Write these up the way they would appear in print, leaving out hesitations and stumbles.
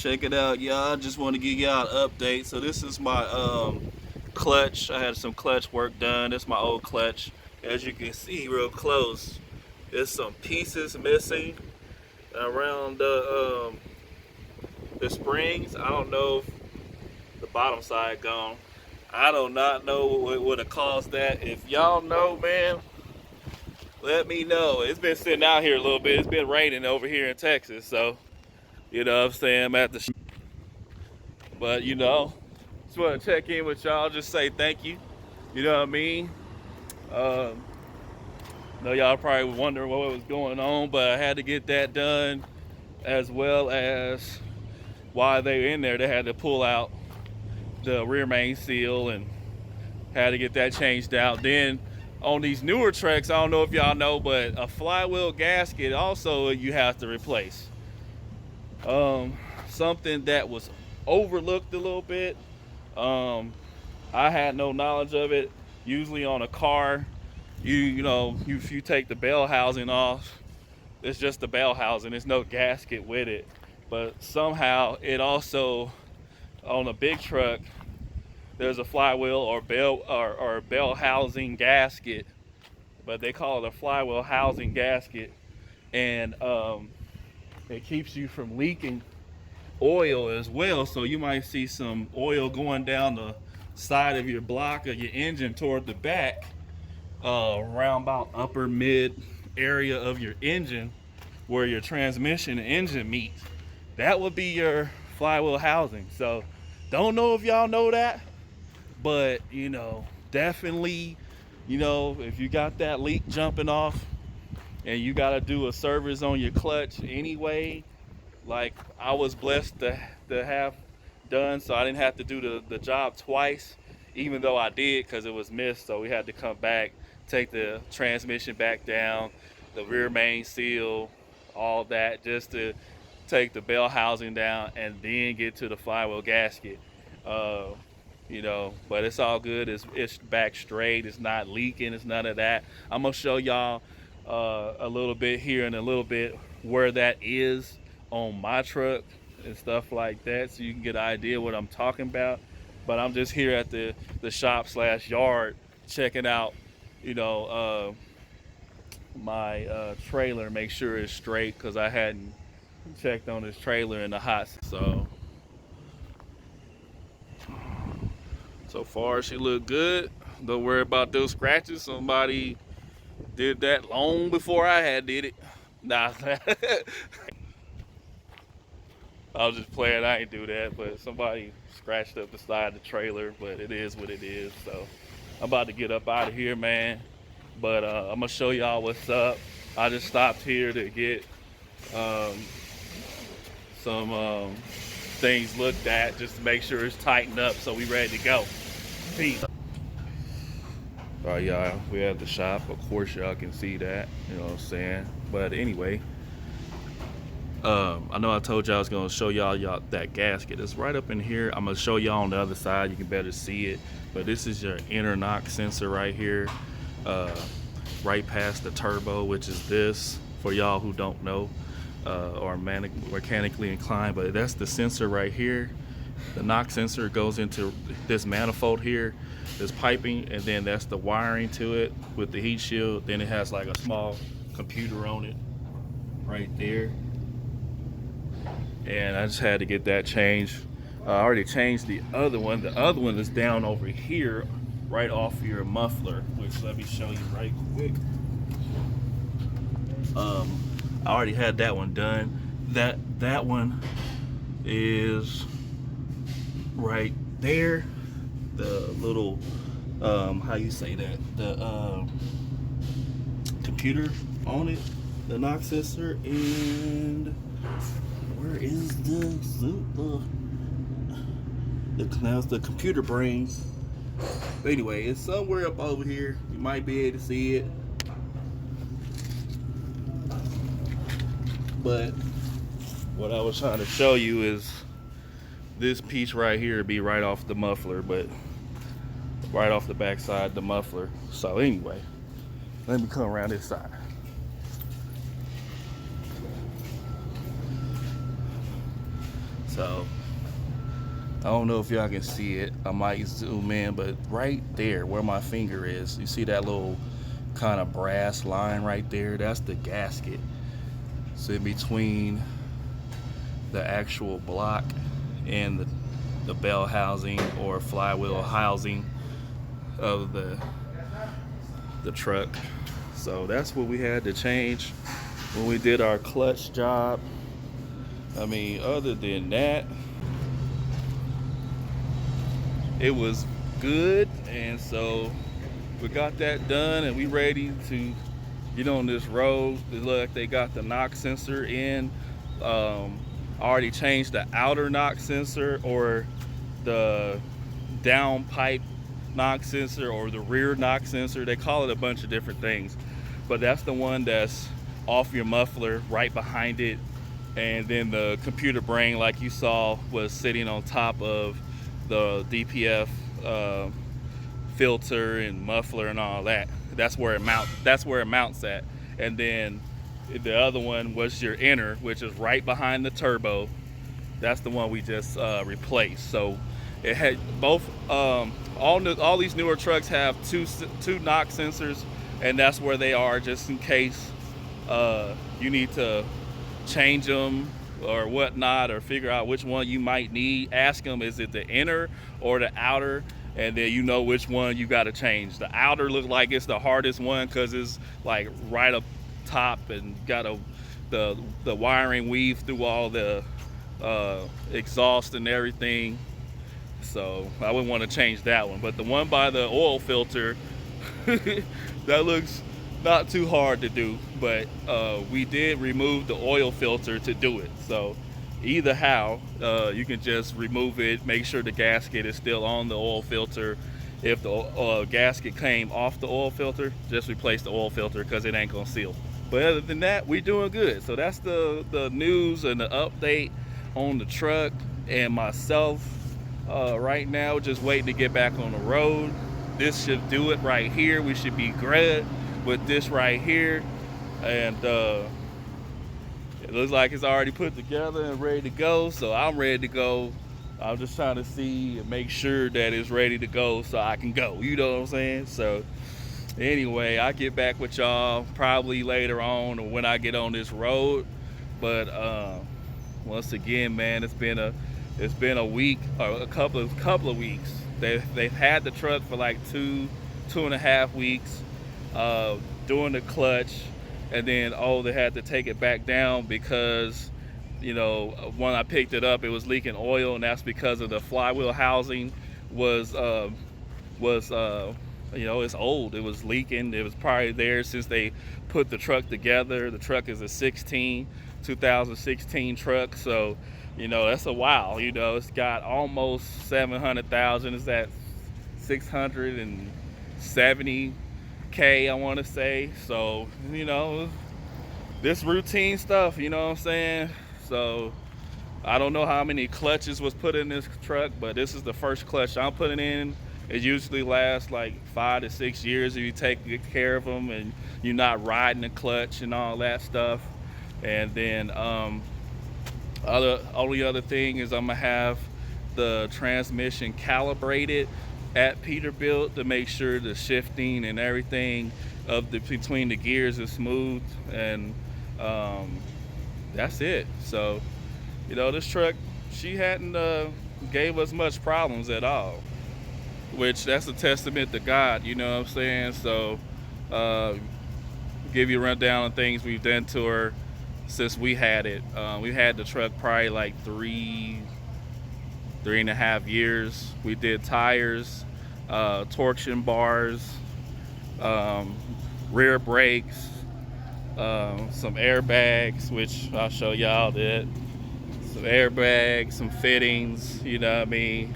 Check it out, y'all. I just want to give y'all an update. So this is my clutch. I had some clutch work done. This is my old clutch. As you can see real close, there's some pieces missing around the springs. I don't know if the bottom side gone. I do not know what would have caused that. If y'all know, man, let me know. It's been sitting out here a little bit. It's been raining over here in Texas, so you know what I'm saying, I'm at the but just want to check in with y'all, just say thank you. You know what I mean? Um, know y'all probably wondering what was going on, but I had to get that done, as well as while they were in there, they had to pull out the rear main seal and had to get that changed out. Then on these newer trucks, I don't know if y'all know, but a flywheel gasket also you have to replace. Something that was overlooked a little bit. I had no knowledge of it. Usually on a car, if you take the bell housing off, it's just the bell housing. There's no gasket with it. But somehow it also, on a big truck, there's a flywheel or bell housing gasket, but they call it a flywheel housing gasket, and it keeps you from leaking oil as well. So you might see some oil going down the side of your block of your engine toward the back, around about upper mid area of your engine where your transmission and engine meet. That would be your flywheel housing. So don't know if y'all know that, but definitely, if you got that leak jumping off and you got to do a service on your clutch anyway, like I was blessed to have done, so I didn't have to do the job twice, even though I did, because it was missed. So we had to come back, take the transmission back down, the rear main seal, all that, just to take the bell housing down and then get to the flywheel gasket. But it's all good. It's back straight. It's not leaking. It's none of that. I'm gonna show y'all a little bit here in a little bit where that is on my truck and stuff like that, so you can get an idea what I'm talking about. But I'm just here at the shop / yard checking out, my trailer, make sure it's straight, because I hadn't checked on this trailer in the hot. So far she look good. Don't worry about those scratches. Somebody did that long before I had did it. Nah. I was just playing. I ain't do that, but somebody scratched up the side of the trailer. But it is what it is. So I'm about to get up out of here, man. But I'm gonna show y'all what's up. I just stopped here to get some things looked at, just to make sure it's tightened up, so we ready to go. Peace. All right, y'all. We at the shop. Of course, y'all can see that. You know what I'm saying? But anyway. I know I told y'all I was gonna show y'all that gasket. It's right up in here. I'm gonna show y'all on the other side. You can better see it. But this is your inner knock sensor right here, right past the turbo, which is this for y'all who don't know, or mechanically inclined. But that's the sensor right here. The knock sensor goes into this manifold here, this piping, and then that's the wiring to it with the heat shield. Then it has like a small computer on it right there. And I just had to get that changed. I already changed the other one. The other one is down over here, right off your muffler, which let me show you right quick. I already had that one done. That one is right there. The little, how you say that? The computer on it, the knock sensor, and where is the computer brain? But anyway, it's somewhere up over here. You might be able to see it. But what I was trying to show you is this piece right here be right off the muffler, but right off the back side of the muffler. So anyway, let me come around this side. So I don't know if y'all can see it. I might zoom in, but right there where my finger is, you see that little kind of brass line right there? That's the gasket. So in between the actual block and the bell housing or flywheel housing of the truck. So that's what we had to change when we did our clutch job. I mean, other than that, it was good. And so we got that done, and we ready to get on this road. It look like they got the knock sensor in. Already changed the outer knock sensor, or the downpipe knock sensor, or the rear knock sensor. They call it a bunch of different things, but that's the one that's off your muffler, right behind it. And then the computer brain, like you saw, was sitting on top of the DPF filter and muffler and all that. That's where it mounts at. And then the other one was your inner, which is right behind the turbo. That's the one we just replaced. So it had both. All these newer trucks have two knock sensors, and that's where they are, just in case you need to change them or whatnot, or figure out which one you might need. Ask them, is it the inner or the outer? And then you know which one you got to change. The outer looks like it's the hardest one because it's like right up top and got the wiring weave through all the exhaust and everything. So I wouldn't want to change that one. But the one by the oil filter, that looks not too hard to do. But we did remove the oil filter to do it. So either how, you can just remove it, make sure the gasket is still on the oil filter. If the gasket came off the oil filter, just replace the oil filter because it ain't gonna seal. But other than that, we're doing good. So that's the news and the update on the truck and myself. Right now, just waiting to get back on the road. This should do it right here. We should be good with this right here. And it looks like it's already put together and ready to go. So I'm ready to go. I'm just trying to see and make sure that it's ready to go so I can go. You know what I'm saying? So anyway, I'll get back with y'all probably later on or when I get on this road. But once again, man, it's been a week, or a couple of weeks. They've had the truck for like two and a half weeks, doing the clutch, and then they had to take it back down because, you know, when I picked it up, it was leaking oil, and that's because of the flywheel housing was you know, it's old. It was leaking. It was probably there since they put the truck together. The truck is a 2016 truck, so you know, that's a while. You know, it's got almost 700,000. It's at 670K, I want to say. So, you know, this routine stuff, you know what I'm saying? So, I don't know how many clutches was put in this truck, but this is the first clutch I'm putting in. It usually lasts like 5 to 6 years if you take good care of them and you're not riding the clutch and all that stuff. And then, only other thing is I'm gonna have the transmission calibrated at Peterbilt to make sure the shifting and everything between the gears is smooth, and that's it. So, you know, this truck, she hadn't gave us much problems at all, which that's a testament to God, you know what I'm saying? So give you a rundown of things we've done to her since we had it. We had the truck probably like three and a half years. We did tires, torsion bars, rear brakes, some airbags, which I'll show y'all that. Some airbags, some fittings, you know what I mean?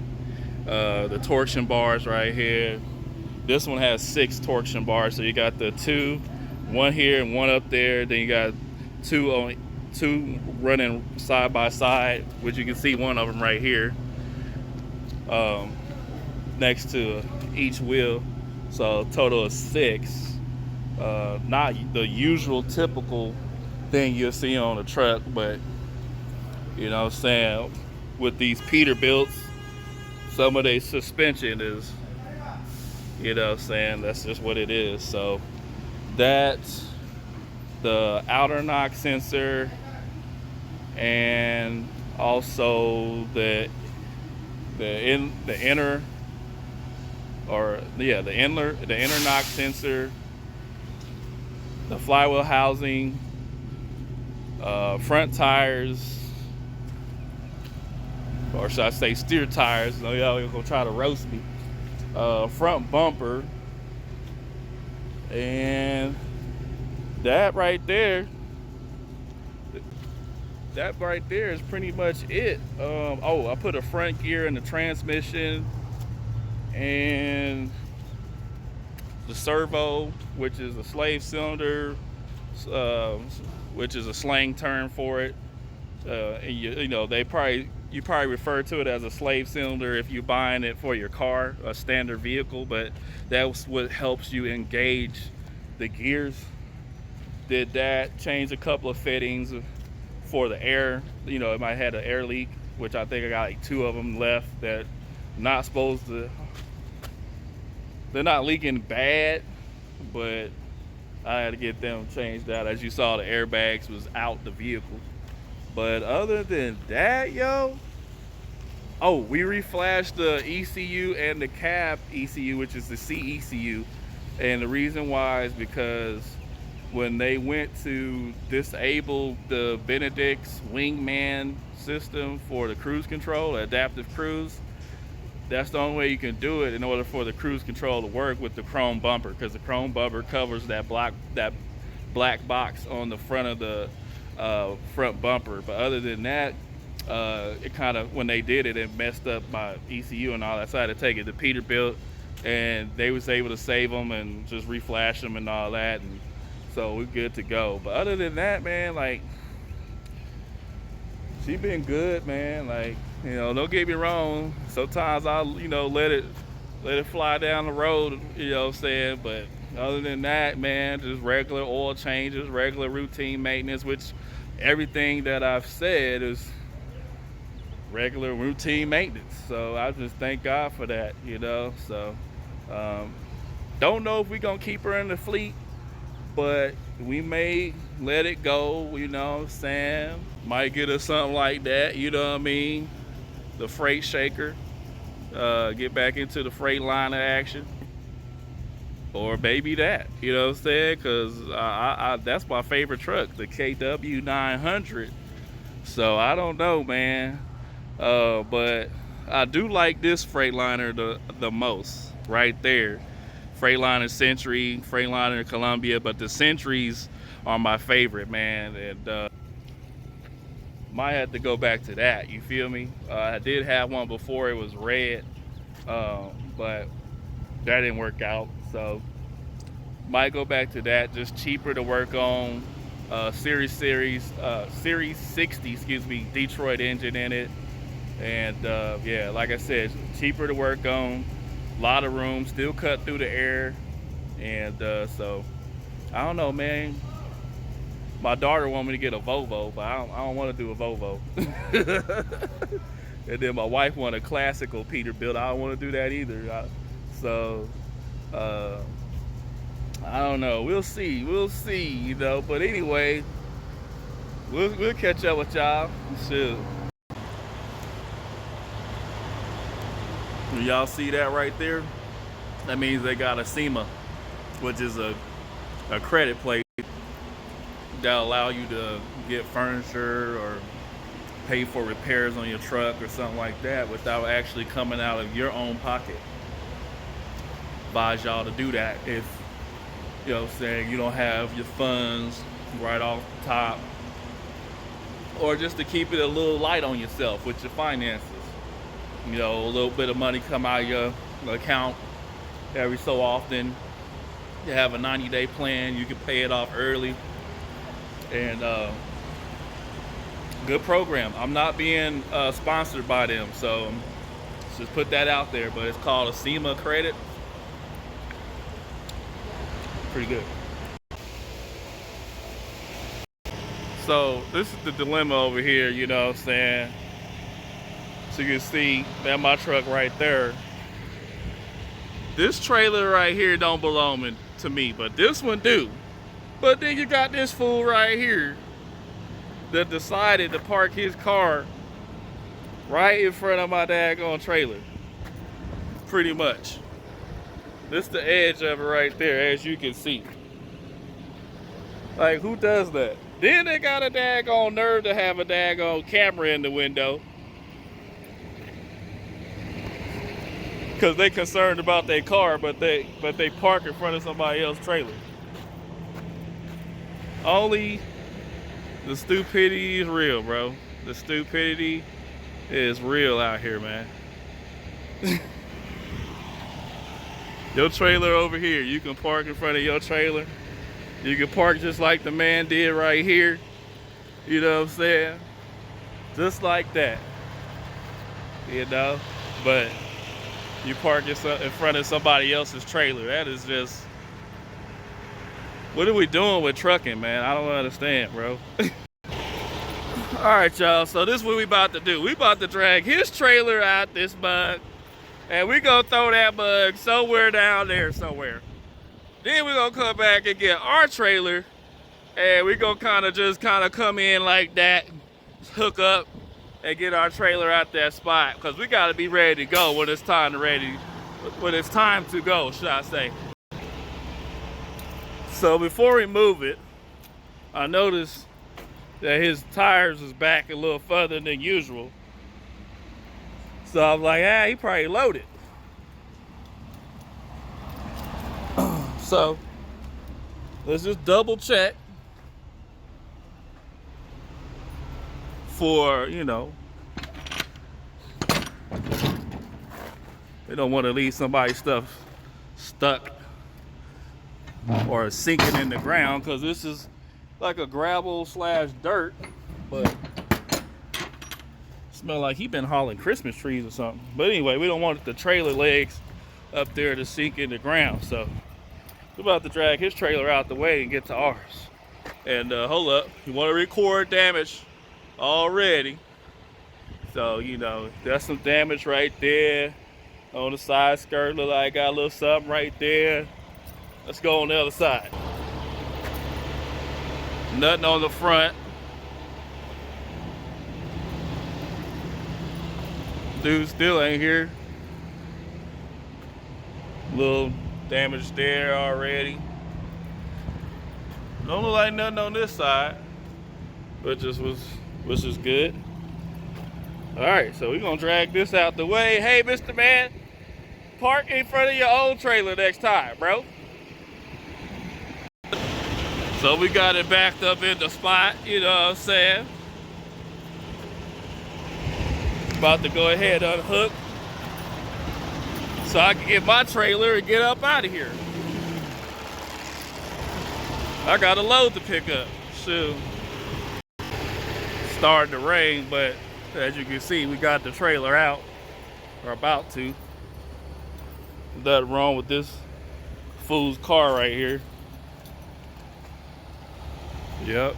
The torsion bars right here. This one has 6 torsion bars, so you got the 2, one here and one up there. Then you got two running side by side, which you can see one of them right here, next to each wheel. So total of 6. Not the usual typical thing you'll see on a truck, but you know what I'm saying, with these Peterbilts, some of their suspension is, you know what I'm saying, that's just what it is. So that's the outer knock sensor, and also the inner knock sensor, the flywheel housing, front tires, or should I say steer tires? No, y'all gonna try to roast me. Front bumper, and that right there is pretty much it. I put a front gear in the transmission, and the servo, which is a slave cylinder, which is a slang term for it. And you probably refer to it as a slave cylinder if you're buying it for your car, a standard vehicle, but that's what helps you engage the gears. Did that, change a couple of fittings for the air. You know, it might have had an air leak, which I think I got like 2 of them left that not supposed to, they're not leaking bad, but I had to get them changed out. As you saw, the airbags was out the vehicle. But other than that, we reflashed the ECU and the cab ECU, which is the CECU. And the reason why is because when they went to disable the Benedict's wingman system for the cruise control, adaptive cruise, that's the only way you can do it in order for the cruise control to work with the chrome bumper, because the chrome bumper covers that black box on the front of the front bumper. But other than that, it kind of, when they did it, it messed up my ECU and all that. So I had to take it to Peterbilt, and they was able to save them and just reflash them and all that, and so we're good to go. But other than that, man, like, she been good, man. Like, you know, don't get me wrong, sometimes I'll, you know, let it fly down the road, you know what I'm saying. But other than that, man, just regular oil changes, regular routine maintenance, which everything that I've said is regular routine maintenance. So I just thank God for that, you know. So don't know if we're gonna keep her in the fleet, but we may let it go, you know what I'm saying. Might get us something like that, you know what I mean, the freight shaker, get back into the freight line of action, or maybe that, you know what I'm saying, because I that's my favorite truck, the KW 900. So I don't know, man, but I do like this Freightliner the most right there. Freightliner Century, Freightliner Columbia, but the Centuries are my favorite, man, and might have to go back to that, you feel me? I did have one before, it was red, but that didn't work out, so might go back to that. Just cheaper to work on. Series 60, excuse me, Detroit engine in it, and yeah, like I said, cheaper to work on, a lot of room, still cut through the air, and so I don't know, man. My daughter wanted me to get a Volvo, but I don't want to do a Volvo. And then my wife wanted a classical Peterbilt. I don't want to do that either. So I don't know. We'll see, you know. But anyway, we'll catch up with y'all. Shoot. Y'all see that right there? That means they got a SEMA, which is a credit plate that'll allow you to get furniture or pay for repairs on your truck or something like that without actually coming out of your own pocket. Advise y'all to do that if, you know what I'm saying, you don't have your funds right off the top, or just to keep it a little light on yourself with your finances. You know, a little bit of money come out of your account every so often. You have a 90-day plan, you can pay it off early. And good program. I'm not being sponsored by them, so just put that out there. But it's called a SEMA Credit. Pretty good. So this is the dilemma over here, you know what I'm saying. So you can see that my truck right there. This trailer right here don't belong to me, but this one do. But then you got this fool right here that decided to park his car right in front of my daggone trailer. Pretty much. This is the edge of it right there, as you can see. Like, who does that? Then they got a daggone nerve to have a daggone camera in the window. Because they concerned about their car, but they park in front of somebody else's trailer. Only the stupidity is real, bro. The stupidity is real out here, man. Your trailer over here, you can park in front of your trailer. You can park just like the man did right here. You know what I'm saying? Just like that. You know? But you park in front of somebody else's trailer. That is just... What are we doing with trucking, man? I don't understand, bro. Alright, y'all. So this is what we about to do. We about to drag his trailer out this mug. And we gonna throw that mug somewhere down there somewhere. Then we gonna come back and get our trailer. And we gonna kind of come in like that. Hook up and get our trailer out that spot. Because we gotta be ready to go when it's time to go, should I say. So before we move it, I noticed that his tires is back a little further than usual. So I'm like, he probably loaded. So let's just double check for, you know, we don't want to leave somebody's stuff stuck or sinking in the ground, because this is like a gravel / dirt, but smell like he been hauling Christmas trees or something. But anyway, we don't want the trailer legs up there to sink in the ground, so we're about to drag his trailer out the way and get to ours. And hold up, you want to record damage already. So, you know, that's some damage right there on the side skirt. Look like I got a little something right there. Let's go on the other side. Nothing on the front. Dude still ain't here. Little damage there already. Don't look like nothing on this side, but just was just good. All right, so we're gonna drag this out the way. Hey, Mr. Man, park in front of your old trailer next time, bro. So we got it backed up in the spot, you know what I'm saying? About to go ahead and unhook so I can get my trailer and get up out of here. I got a load to pick up. Shoot. Starting to rain, but as you can see, we got the trailer out, or about to. Nothing wrong with this fool's car right here. Yep.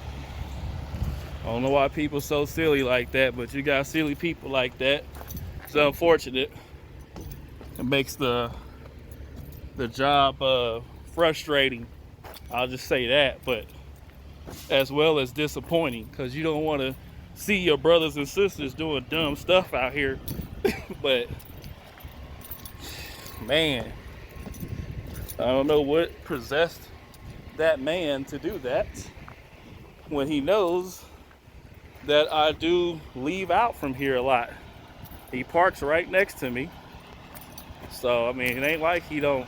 I don't know why people so silly like that, but you got silly people like that. It's unfortunate. It makes the job frustrating. I'll just say that, but as well as disappointing, because you don't want to see your brothers and sisters doing dumb stuff out here. But man, I don't know what possessed that man to do that when he knows that I do leave out from here a lot. He parks right next to me. So, I mean, it ain't like he don't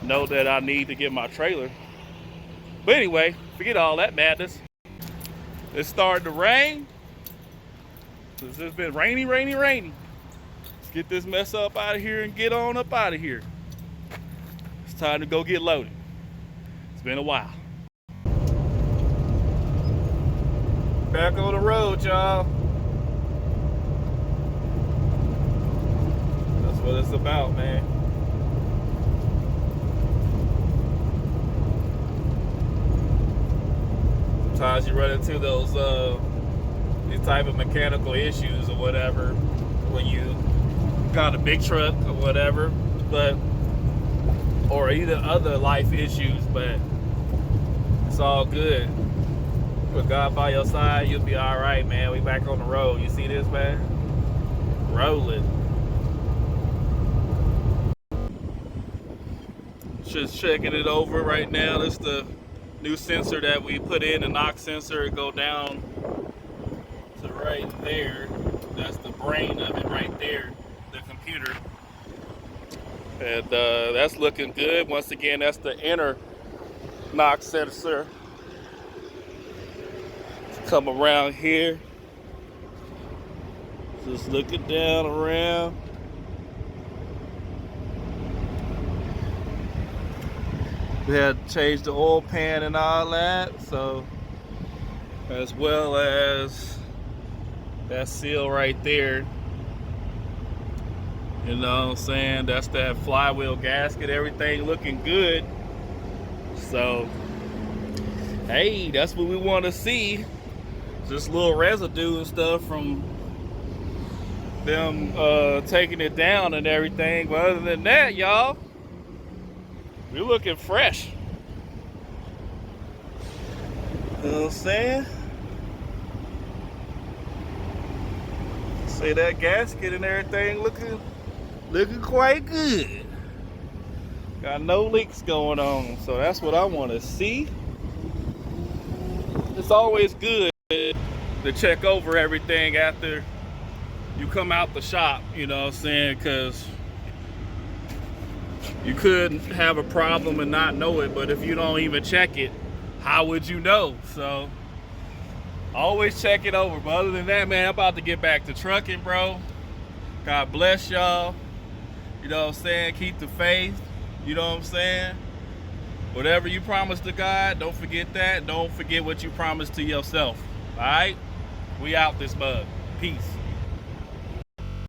know that I need to get my trailer. But anyway, forget all that madness. It's starting to rain. It's just been rainy. Let's get this mess up out of here and get on up out of here. It's time to go get loaded. It's been a while. Back on the road, y'all. That's what it's about, man. Sometimes you run into those these type of mechanical issues or whatever, when you got a big truck or whatever, but or either other life issues, but it's all good. With God by your side, you'll be all right, man. We back on the road. You see this, man? Rolling. Just checking it over right now. This is the new sensor that we put in, the knock sensor. It go down to right there. That's the brain of it right there, the computer. And that's looking good. Once again, that's the inner knock sensor. Come around here. Just looking down around. We had to change the oil pan and all that, so as well as that seal right there. You know what I'm saying? That's that flywheel gasket, everything looking good. So, hey, that's what we want to see. Just little residue and stuff from them taking it down and everything. But other than that, y'all, we're looking fresh. You know what I'm saying? See that gasket and everything looking quite good. Got no leaks going on, so that's what I want to see. It's always good to check over everything after you come out the shop, you know what I'm saying, because you could have a problem and not know it, but if you don't even check it, how would you know? So always check it over. But other than that, man, I'm about to get back to trucking, bro. God bless y'all. You know what I'm saying? Keep the faith. You know what I'm saying? Whatever you promise to God, don't forget that. Don't forget what you promised to yourself. All right? We out this bug. Peace.